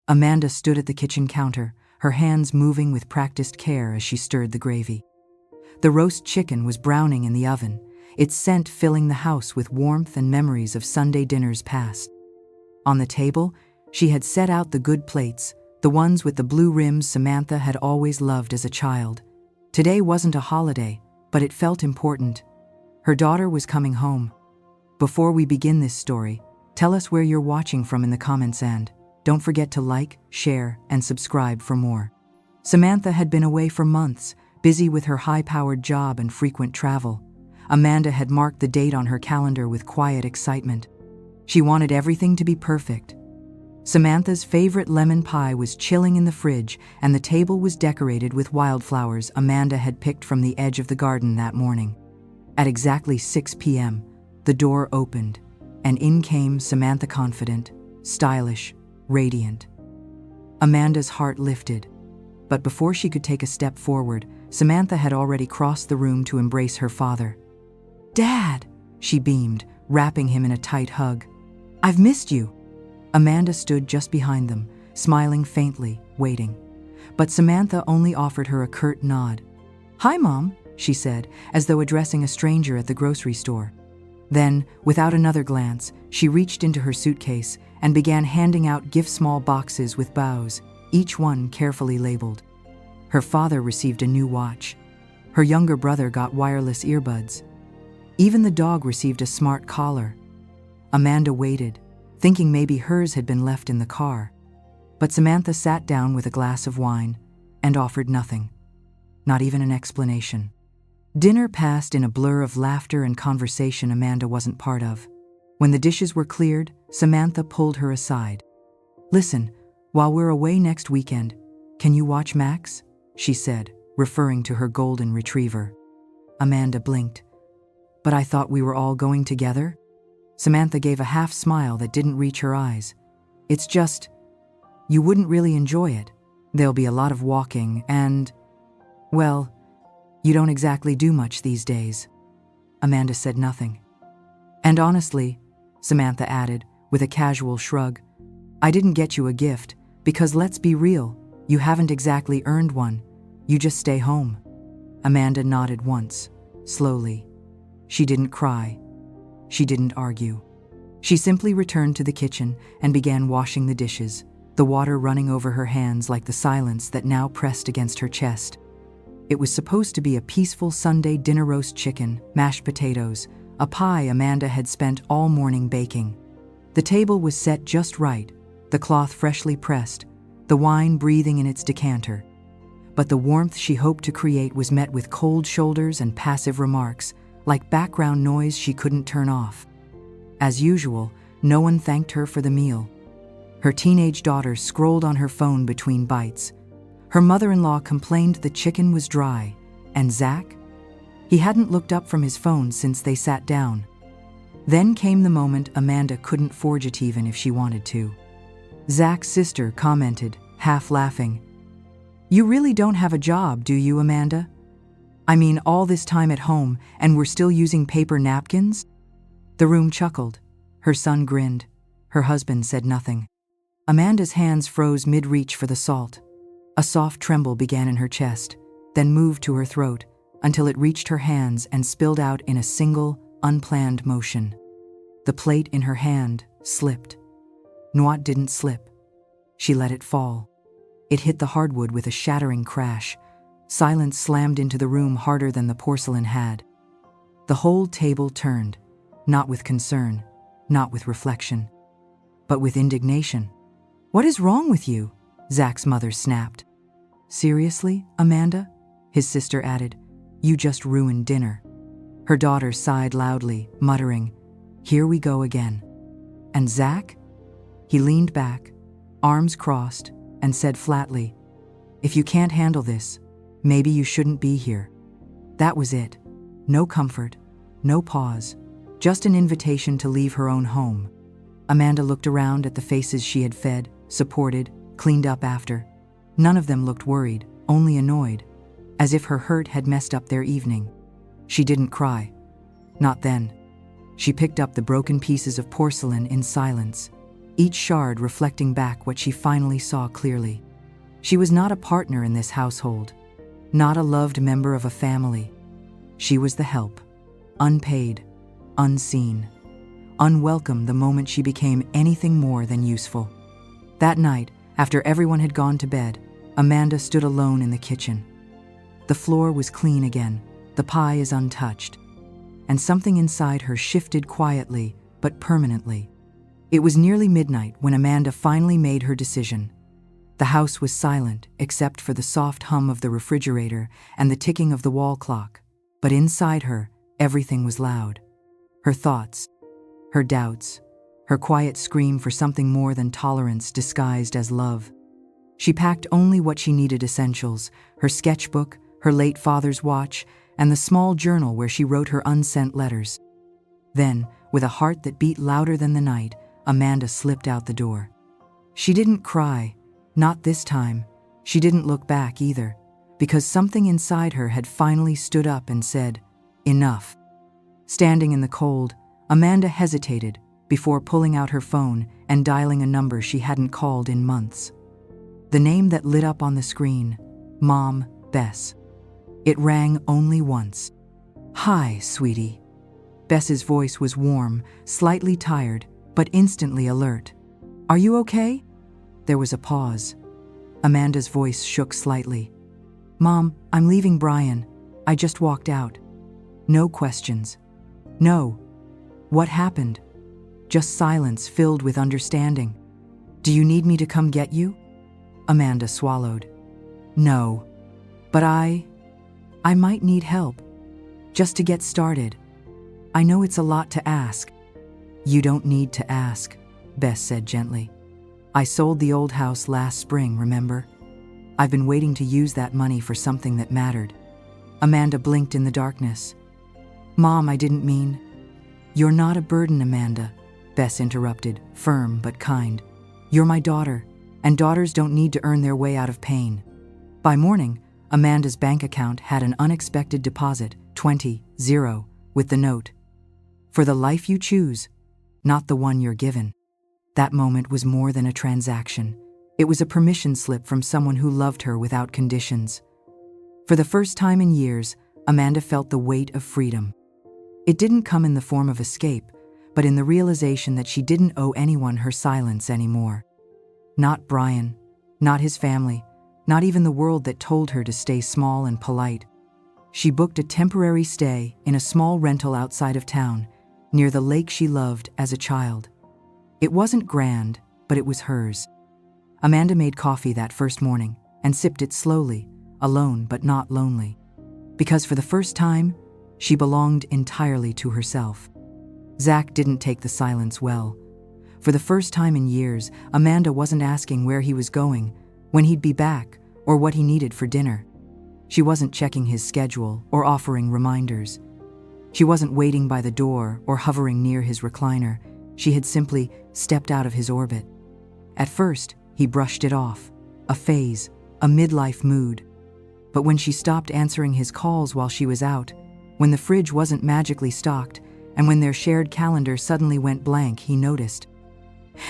Amanda stood at the kitchen counter, her hands moving with practiced care as she stirred the gravy. The roast chicken was browning in the oven, its scent filling the house with warmth and memories of Sunday dinners past. On the table, she had set out the good plates, the ones with the blue rims Samantha had always loved as a child. Today wasn't a holiday, but it felt important. Her daughter was coming home. Before we begin this story, tell us where you're watching from in the comments and don't forget to like, share, and subscribe for more. Samantha had been away for months, busy with her high-powered job and frequent travel. Amanda had marked the date on her calendar with quiet excitement. She wanted everything to be perfect. Samantha's favorite lemon pie was chilling in the fridge, and the table was decorated with wildflowers Amanda had picked from the edge of the garden that morning. At exactly 6 p.m., the door opened, and in came Samantha, confident, stylish, radiant. Amanda's heart lifted. But before she could take a step forward, Samantha had already crossed the room to embrace her father. "Dad!" she beamed, wrapping him in a tight hug. "I've missed you." Amanda stood just behind them, smiling faintly, waiting. But Samantha only offered her a curt nod. "Hi, Mom," she said, as though addressing a stranger at the grocery store. Then, without another glance, she reached into her suitcase and began handing out small boxes with bows, each one carefully labeled. Her father received a new watch. Her younger brother got wireless earbuds. Even the dog received a smart collar. Amanda waited, thinking maybe hers had been left in the car. But Samantha sat down with a glass of wine and offered nothing, not even an explanation. Dinner passed in a blur of laughter and conversation Amanda wasn't part of. When the dishes were cleared, Samantha pulled her aside. "Listen, while we're away next weekend, can you watch Max?" she said, referring to her golden retriever. Amanda blinked. "But I thought we were all going together?" Samantha gave a half smile that didn't reach her eyes. "It's just, you wouldn't really enjoy it. There'll be a lot of walking and, well, you don't exactly do much these days." Amanda said nothing. "And honestly," Samantha added, with a casual shrug, "I didn't get you a gift, because let's be real, you haven't exactly earned one. You just stay home." Amanda nodded once, slowly. She didn't cry. She didn't argue. She simply returned to the kitchen and began washing the dishes, the water running over her hands like the silence that now pressed against her chest. It was supposed to be a peaceful Sunday dinner: roast chicken, mashed potatoes, a pie Amanda had spent all morning baking. The table was set just right, the cloth freshly pressed, the wine breathing in its decanter. But the warmth she hoped to create was met with cold shoulders and passive remarks, like background noise she couldn't turn off. As usual, no one thanked her for the meal. Her teenage daughter scrolled on her phone between bites. Her mother-in-law complained the chicken was dry, and Zach? He hadn't looked up from his phone since they sat down. Then came the moment Amanda couldn't forge it even if she wanted to. Zach's sister commented, half laughing, "You really don't have a job, do you, Amanda? I mean, all this time at home, and we're still using paper napkins?" The room chuckled. Her son grinned. Her husband said nothing. Amanda's hands froze mid-reach for the salt. A soft tremble began in her chest, then moved to her throat, until it reached her hands and spilled out in a single, unplanned motion. The plate in her hand slipped. No, it didn't slip. She let it fall. It hit the hardwood with a shattering crash. Silence slammed into the room harder than the porcelain had. The whole table turned, not with concern, not with reflection, but with indignation. "What is wrong with you?" Zach's mother snapped. "Seriously, Amanda?" his sister added. "You just ruined dinner." Her daughter sighed loudly, muttering, "Here we go again." "And Zach?" He leaned back, arms crossed, and said flatly, "If you can't handle this, maybe you shouldn't be here." That was it. No comfort, no pause, just an invitation to leave her own home. Amanda looked around at the faces she had fed, supported, cleaned up after. None of them looked worried, only annoyed, as if her hurt had messed up their evening. She didn't cry. Not then. She picked up the broken pieces of porcelain in silence. each shard reflecting back what she finally saw clearly. She was not a partner in this household, not a loved member of a family. She was the help, unpaid, unseen, unwelcome the moment she became anything more than useful. That night, after everyone had gone to bed, Amanda stood alone in the kitchen. The floor was clean again, the pie is untouched, and something inside her shifted quietly but permanently. It was nearly midnight when Amanda finally made her decision. The house was silent except for the soft hum of the refrigerator and the ticking of the wall clock, but inside her, everything was loud. Her thoughts, her doubts, her quiet scream for something more than tolerance disguised as love. She packed only what she needed: essentials, her sketchbook, her late father's watch, and the small journal where she wrote her unsent letters. Then, with a heart that beat louder than the night, Amanda slipped out the door. She didn't cry, not this time. She didn't look back either, because something inside her had finally stood up and said, "Enough." Standing in the cold, Amanda hesitated before pulling out her phone and dialing a number she hadn't called in months. The name that lit up on the screen, Mom, Bess. It rang only once. "Hi, sweetie." Bess's voice was warm, slightly tired, but instantly alert. "Are you okay?" There was a pause. Amanda's voice shook slightly. "Mom, I'm leaving Brian. I just walked out." No questions. No. What happened? Just silence filled with understanding. "Do you need me to come get you?" Amanda swallowed. "No. But I might need help. Just to get started. I know it's a lot to ask." "You don't need to ask," Bess said gently. "I sold the old house last spring, remember? I've been waiting to use that money for something that mattered." Amanda blinked in the darkness. "Mom, I didn't mean—" "You're not a burden, Amanda," Bess interrupted, firm but kind. "You're my daughter, and daughters don't need to earn their way out of pain." By morning, Amanda's bank account had an unexpected deposit, 20-0, with the note, "For the life you choose, not the one you're given." That moment was more than a transaction. It was a permission slip from someone who loved her without conditions. For the first time in years, Amanda felt the weight of freedom. It didn't come in the form of escape, but in the realization that she didn't owe anyone her silence anymore. Not Brian, not his family, not even the world that told her to stay small and polite. She booked a temporary stay in a small rental outside of town, near the lake she loved as a child. It wasn't grand, but it was hers. Amanda made coffee that first morning and sipped it slowly, alone but not lonely. Because for the first time, she belonged entirely to herself. Zach didn't take the silence well. For the first time in years, Amanda wasn't asking where he was going, when he'd be back, or what he needed for dinner. She wasn't checking his schedule or offering reminders. She wasn't waiting by the door or hovering near his recliner. She had simply stepped out of his orbit. At first, he brushed it off, a phase, a midlife mood. But when she stopped answering his calls while she was out, when the fridge wasn't magically stocked, and when their shared calendar suddenly went blank, he noticed.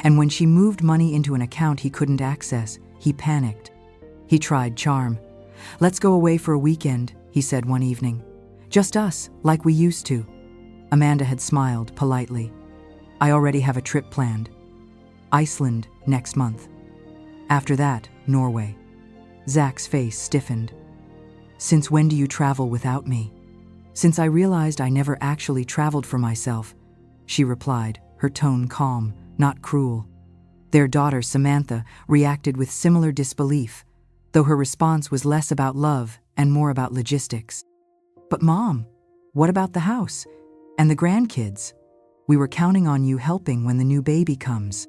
And when she moved money into an account he couldn't access, he panicked. He tried charm. "Let's go away for a weekend," he said one evening. "Just us, like we used to." Amanda had smiled politely. "I already have a trip planned. Iceland next month. After that, Norway." Zach's face stiffened. "Since when do you travel without me?" "Since I realized I never actually traveled for myself," she replied, her tone calm, not cruel. Their daughter, Samantha, reacted with similar disbelief, though her response was less about love and more about logistics. "But Mom, what about the house? And the grandkids? We were counting on you helping when the new baby comes."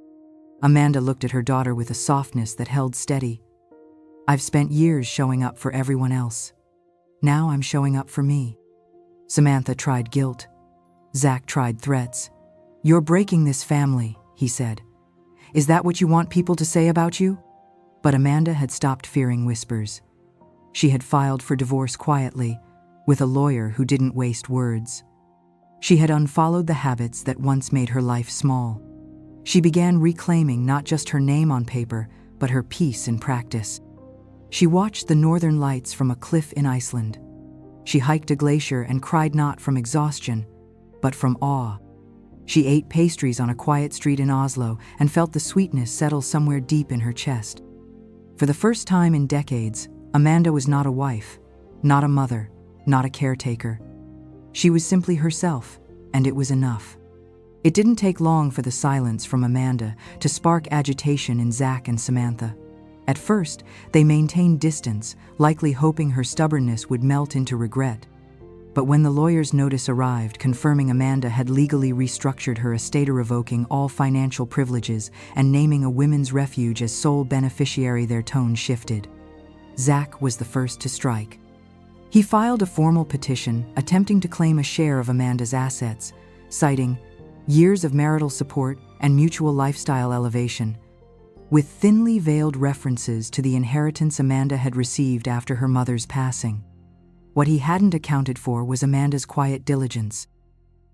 Amanda looked at her daughter with a softness that held steady. "I've spent years showing up for everyone else. Now I'm showing up for me." Samantha tried guilt. Zach tried threats. "You're breaking this family," he said. "Is that what you want people to say about you?" But Amanda had stopped fearing whispers. She had filed for divorce quietly, with a lawyer who didn't waste words. She had unfollowed the habits that once made her life small. She began reclaiming not just her name on paper, but her peace in practice. She watched the northern lights from a cliff in Iceland. She hiked a glacier and cried not from exhaustion, but from awe. She ate pastries on a quiet street in Oslo and felt the sweetness settle somewhere deep in her chest. For the first time in decades, Amanda was not a wife, not a mother, not a caretaker. She was simply herself, and it was enough. It didn't take long for the silence from Amanda to spark agitation in Zach and Samantha. At first, they maintained distance, likely hoping her stubbornness would melt into regret. But when the lawyer's notice arrived confirming Amanda had legally restructured her estate, revoking all financial privileges and naming a women's refuge as sole beneficiary, their tone shifted. Zach was the first to strike. He filed a formal petition attempting to claim a share of Amanda's assets, citing years of marital support and mutual lifestyle elevation, with thinly veiled references to the inheritance Amanda had received after her mother's passing. What he hadn't accounted for was Amanda's quiet diligence.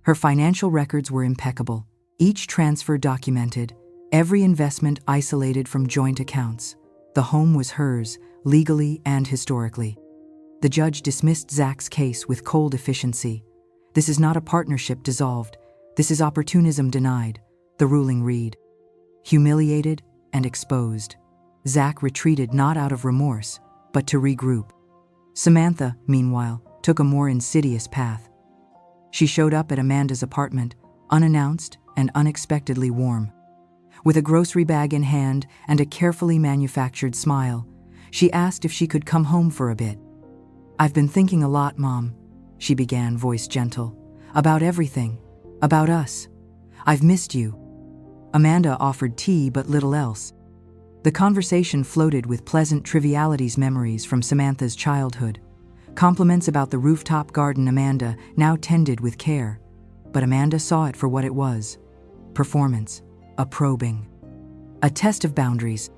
Her financial records were impeccable, each transfer documented, every investment isolated from joint accounts. The home was hers, legally and historically. The judge dismissed Zach's case with cold efficiency. "This is not a partnership dissolved. This is opportunism denied," the ruling read. Humiliated and exposed, Zach retreated not out of remorse, but to regroup. Samantha, meanwhile, took a more insidious path. She showed up at Amanda's apartment, unannounced and unexpectedly warm. With a grocery bag in hand and a carefully manufactured smile, she asked if she could come home for a bit. "I've been thinking a lot, Mom," she began, voice gentle, "about everything, about us. I've missed you." Amanda offered tea but little else. The conversation floated with pleasant trivialities, memories from Samantha's childhood, compliments about the rooftop garden Amanda now tended with care. But Amanda saw it for what it was: performance, a probing, a test of boundaries.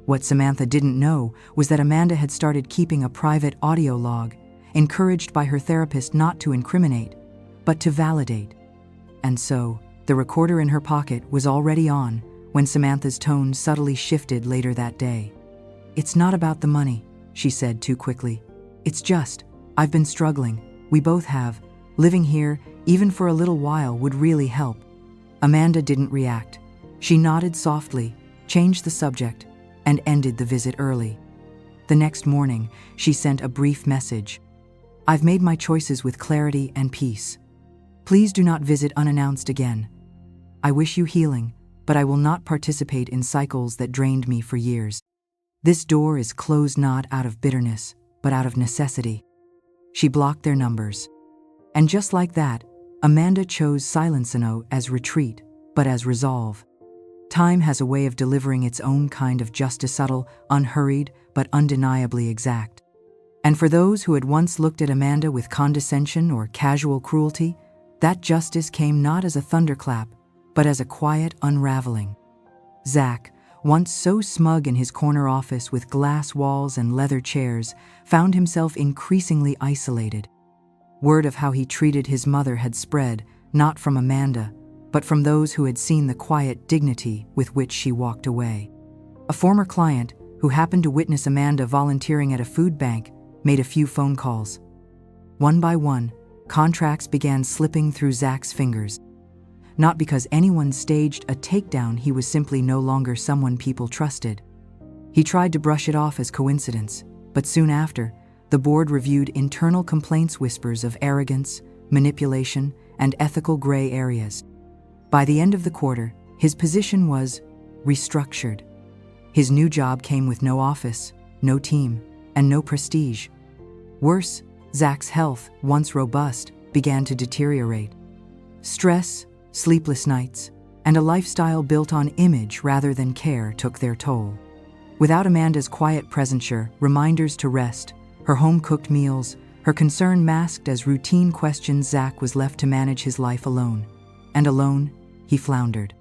What Samantha didn't know was that Amanda had started keeping a private audio log, encouraged by her therapist not to incriminate, but to validate. And so, the recorder in her pocket was already on when Samantha's tone subtly shifted later that day. "It's not about the money," she said too quickly. "It's just, I've been struggling. We both have. Living here, even for a little while, would really help." Amanda didn't react. She nodded softly, changed the subject, and ended the visit early. The next morning, she sent a brief message. "I've made my choices with clarity and peace. Please do not visit unannounced again. I wish you healing, but I will not participate in cycles that drained me for years. This door is closed not out of bitterness, but out of necessity." She blocked their numbers. And just like that, Amanda chose silence not as retreat, but as resolve. Time has a way of delivering its own kind of justice, subtle, unhurried, but undeniably exact. And for those who had once looked at Amanda with condescension or casual cruelty, that justice came not as a thunderclap, but as a quiet unraveling. Zach, once so smug in his corner office with glass walls and leather chairs, found himself increasingly isolated. Word of how he treated his mother had spread, not from Amanda, but from those who had seen the quiet dignity with which she walked away. A former client, who happened to witness Amanda volunteering at a food bank, made a few phone calls. One by one, contracts began slipping through Zach's fingers. Not because anyone staged a takedown, he was simply no longer someone people trusted. He tried to brush it off as coincidence, but soon after, the board reviewed internal complaints, whispers of arrogance, manipulation, and ethical gray areas. By the end of the quarter, his position was restructured. His new job came with no office, no team, and no prestige. Worse, Zach's health, once robust, began to deteriorate. Stress, sleepless nights, and a lifestyle built on image rather than care took their toll. Without Amanda's quiet presence, reminders to rest, her home-cooked meals, her concern masked as routine questions, Zach was left to manage his life alone. And alone, he floundered.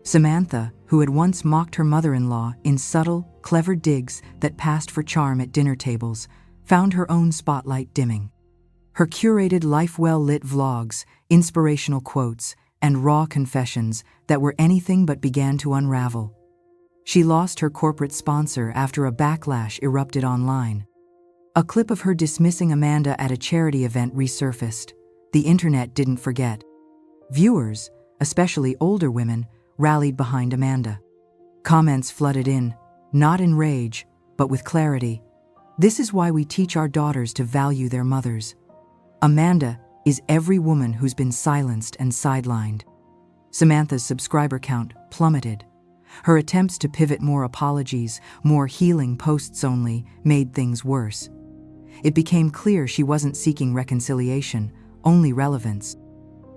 Samantha, who had once mocked her mother-in-law in subtle, clever digs that passed for charm at dinner tables, found her own spotlight dimming. Her curated life, well-lit vlogs, inspirational quotes, and raw confessions that were anything but began to unravel. She lost her corporate sponsor after a backlash erupted online. A clip of her dismissing Amanda at a charity event resurfaced. The internet didn't forget. Viewers, especially older women, rallied behind Amanda. Comments flooded in, not in rage, but with clarity. This is why we teach our daughters to value their mothers. Amanda is every woman who's been silenced and sidelined. Samantha's subscriber count plummeted. Her attempts to pivot more apologies, more healing posts only, made things worse. It became clear she wasn't seeking reconciliation, only relevance.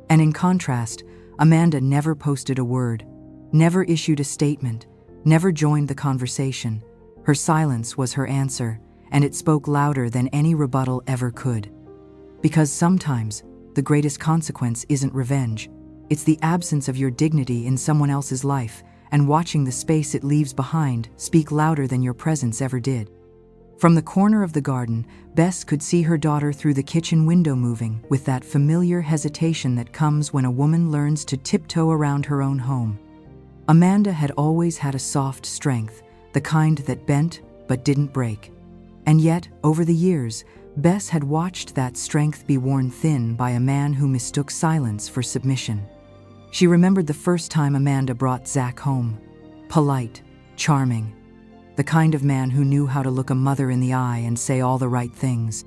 And in contrast, Amanda never posted a word, never issued a statement, never joined the conversation. Her silence was her answer, and it spoke louder than any rebuttal ever could. Because sometimes, the greatest consequence isn't revenge. It's the absence of your dignity in someone else's life, and watching the space it leaves behind speak louder than your presence ever did. From the corner of the garden, Bess could see her daughter through the kitchen window moving with that familiar hesitation that comes when a woman learns to tiptoe around her own home. Amanda had always had a soft strength, the kind that bent but didn't break. And yet, over the years, Bess had watched that strength be worn thin by a man who mistook silence for submission. She remembered the first time Amanda brought Zach home. Polite, charming. The kind of man who knew how to look a mother in the eye and say all the right things.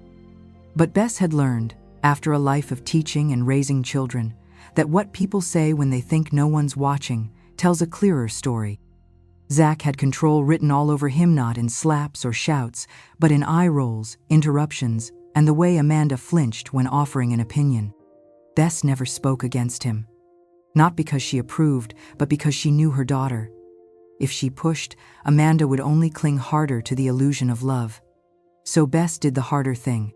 But Bess had learned, after a life of teaching and raising children, that what people say when they think no one's watching tells a clearer story. Zach had control written all over him, not in slaps or shouts, but in eye rolls, interruptions, and the way Amanda flinched when offering an opinion. Bess never spoke against him. Not because she approved, but because she knew her daughter. If she pushed, Amanda would only cling harder to the illusion of love. So Bess did the harder thing.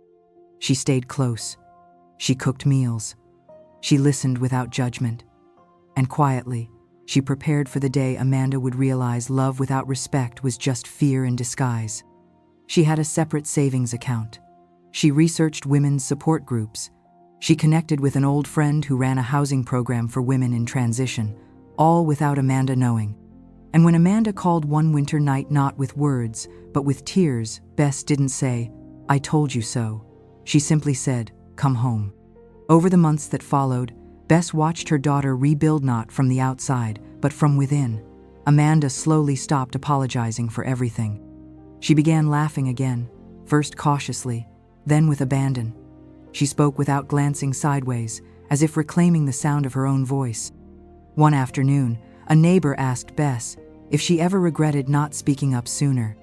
She stayed close. She cooked meals. She listened without judgment. And quietly, she prepared for the day Amanda would realize love without respect was just fear in disguise. She had a separate savings account. She researched women's support groups. She connected with an old friend who ran a housing program for women in transition, all without Amanda knowing. And when Amanda called one winter night not with words, but with tears, Bess didn't say, "I told you so." She simply said, "Come home." Over the months that followed, Bess watched her daughter rebuild not from the outside, but from within. Amanda slowly stopped apologizing for everything. She began laughing again, first cautiously, then with abandon. She spoke without glancing sideways, as if reclaiming the sound of her own voice. One afternoon, a neighbor asked Bess if she ever regretted not speaking up sooner.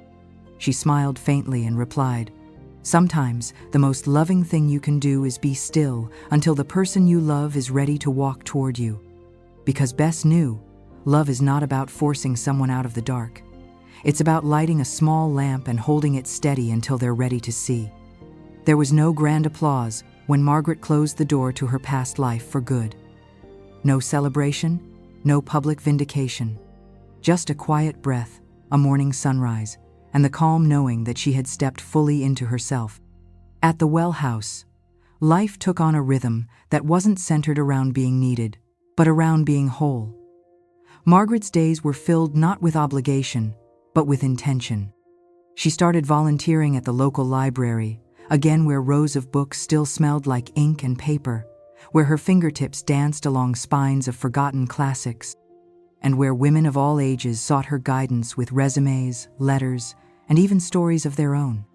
She smiled faintly and replied, "Sometimes the most loving thing you can do is be still until the person you love is ready to walk toward you." Because Bess knew, love is not about forcing someone out of the dark. It's about lighting a small lamp and holding it steady until they're ready to see. There was no grand applause when Margaret closed the door to her past life for good. No celebration, no public vindication. Just a quiet breath, a morning sunrise, and the calm knowing that she had stepped fully into herself. At the well house, life took on a rhythm that wasn't centered around being needed, but around being whole. Margaret's days were filled not with obligation, but with intention. She started volunteering at the local library, again where rows of books still smelled like ink and paper, where her fingertips danced along spines of forgotten classics, and where women of all ages sought her guidance with resumes, letters, and even stories of their own.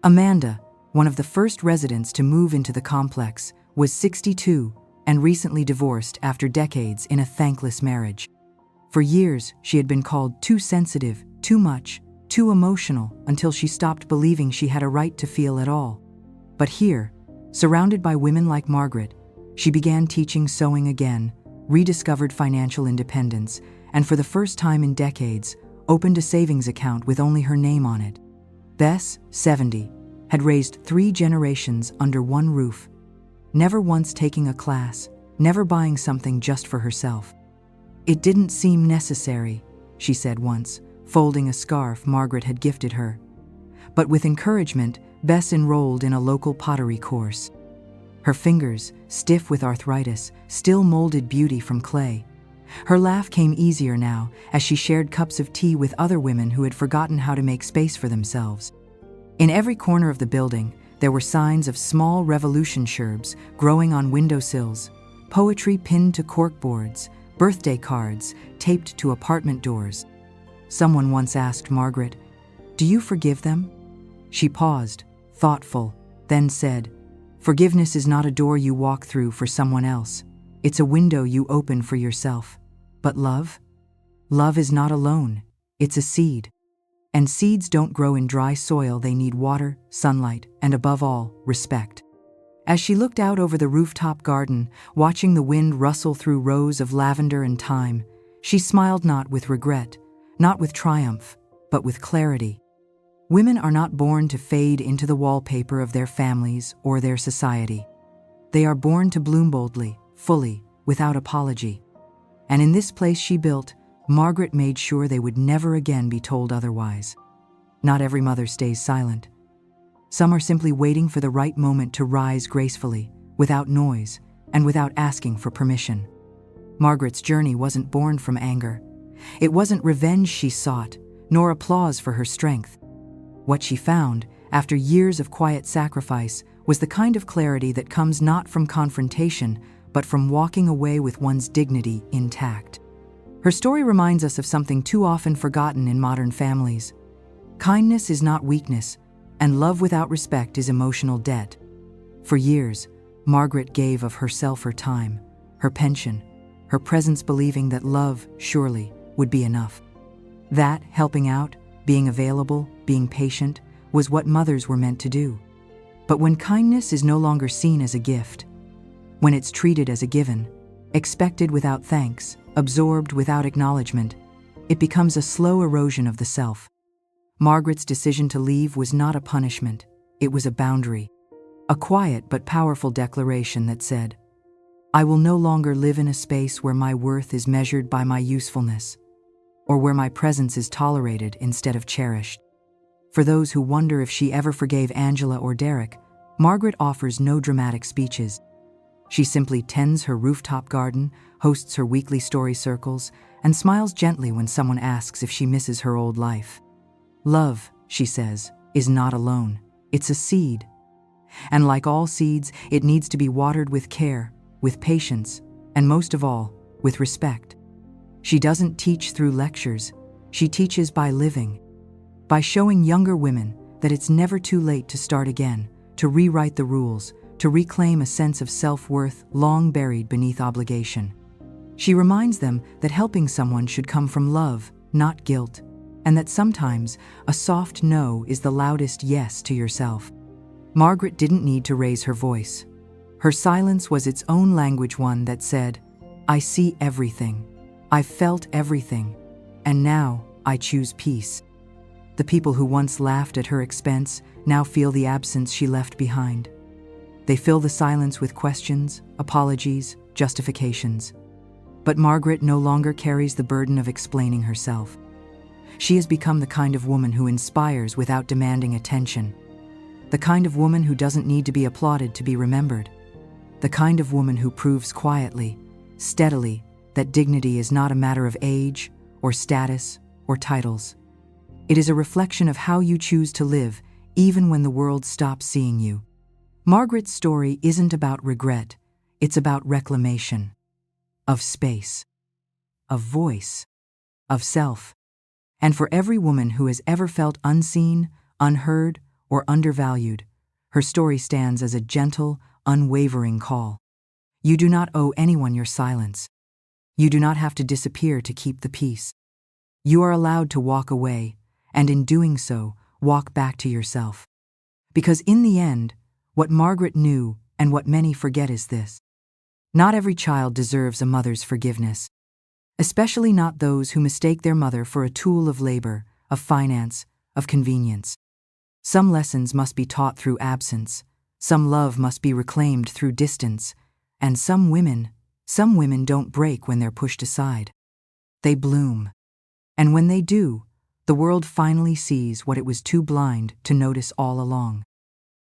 Amanda, one of the first residents to move into the complex, was 62 and recently divorced after decades in a thankless marriage. For years, she had been called too sensitive, too much, too emotional, until she stopped believing she had a right to feel at all. But here, surrounded by women like Margaret, she began teaching sewing again, rediscovered financial independence, and for the first time in decades, opened a savings account with only her name on it. Bess, 70, had raised 3 generations under one roof, never once taking a class, never buying something just for herself. "It didn't seem necessary," she said once, folding a scarf Margaret had gifted her. But with encouragement, Bess enrolled in a local pottery course. Her fingers, stiff with arthritis, still molded beauty from clay. Her laugh came easier now as she shared cups of tea with other women who had forgotten how to make space for themselves. In every corner of the building, there were signs of small revolution sherbs growing on windowsills, poetry pinned to corkboards, birthday cards taped to apartment doors. Someone once asked Margaret, "Do you forgive them?" She paused, thoughtful, then said, "Forgiveness is not a door you walk through for someone else. It's a window you open for yourself. But love? Love is not alone. It's a seed. And seeds don't grow in dry soil. They need water, sunlight, and above all, respect." As she looked out over the rooftop garden, watching the wind rustle through rows of lavender and thyme, she smiled not with regret, not with triumph, but with clarity. Women are not born to fade into the wallpaper of their families or their society. They are born to bloom boldly, fully, without apology. And in this place she built, Margaret made sure they would never again be told otherwise. Not every mother stays silent. Some are simply waiting for the right moment to rise gracefully, without noise, and without asking for permission. Margaret's journey wasn't born from anger. It wasn't revenge she sought, nor applause for her strength. What she found, after years of quiet sacrifice, was the kind of clarity that comes not from confrontation, but from walking away with one's dignity intact. Her story reminds us of something too often forgotten in modern families. Kindness is not weakness, and love without respect is emotional debt. For years, Margaret gave of herself, her time, her pension, her presence, believing that love, surely, would be enough. That, helping out, being available, being patient, was what mothers were meant to do. But when kindness is no longer seen as a gift, when it's treated as a given, expected without thanks, absorbed without acknowledgement, it becomes a slow erosion of the self. Margaret's decision to leave was not a punishment, it was a boundary. A quiet but powerful declaration that said, "I will no longer live in a space where my worth is measured by my usefulness, or where my presence is tolerated instead of cherished." For those who wonder if she ever forgave Angela or Derek, Margaret offers no dramatic speeches. She simply tends her rooftop garden, hosts her weekly story circles, and smiles gently when someone asks if she misses her old life. Love, she says, is not alone. It's a seed. And like all seeds, it needs to be watered with care, with patience, and most of all, with respect. She doesn't teach through lectures. She teaches by living, by showing younger women that it's never too late to start again, to rewrite the rules, to reclaim a sense of self-worth long buried beneath obligation. She reminds them that helping someone should come from love, not guilt, and that sometimes a soft no is the loudest yes to yourself. Margaret didn't need to raise her voice. Her silence was its own language, one that said, "I see everything. I've felt everything. And now I choose peace." The people who once laughed at her expense now feel the absence she left behind. They fill the silence with questions, apologies, justifications. But Margaret no longer carries the burden of explaining herself. She has become the kind of woman who inspires without demanding attention. The kind of woman who doesn't need to be applauded to be remembered. The kind of woman who proves quietly, steadily, that dignity is not a matter of age, or status, or titles. It is a reflection of how you choose to live, even when the world stops seeing you. Margaret's story isn't about regret, it's about reclamation. Of space. Of voice. Of self. And for every woman who has ever felt unseen, unheard, or undervalued, her story stands as a gentle, unwavering call. You do not owe anyone your silence. You do not have to disappear to keep the peace. You are allowed to walk away, and in doing so, walk back to yourself. Because in the end, what Margaret knew and what many forget is this: not every child deserves a mother's forgiveness, especially not those who mistake their mother for a tool of labor, of finance, of convenience. Some lessons must be taught through absence, some love must be reclaimed through distance, and some women don't break when they're pushed aside. They bloom. And when they do, the world finally sees what it was too blind to notice all along.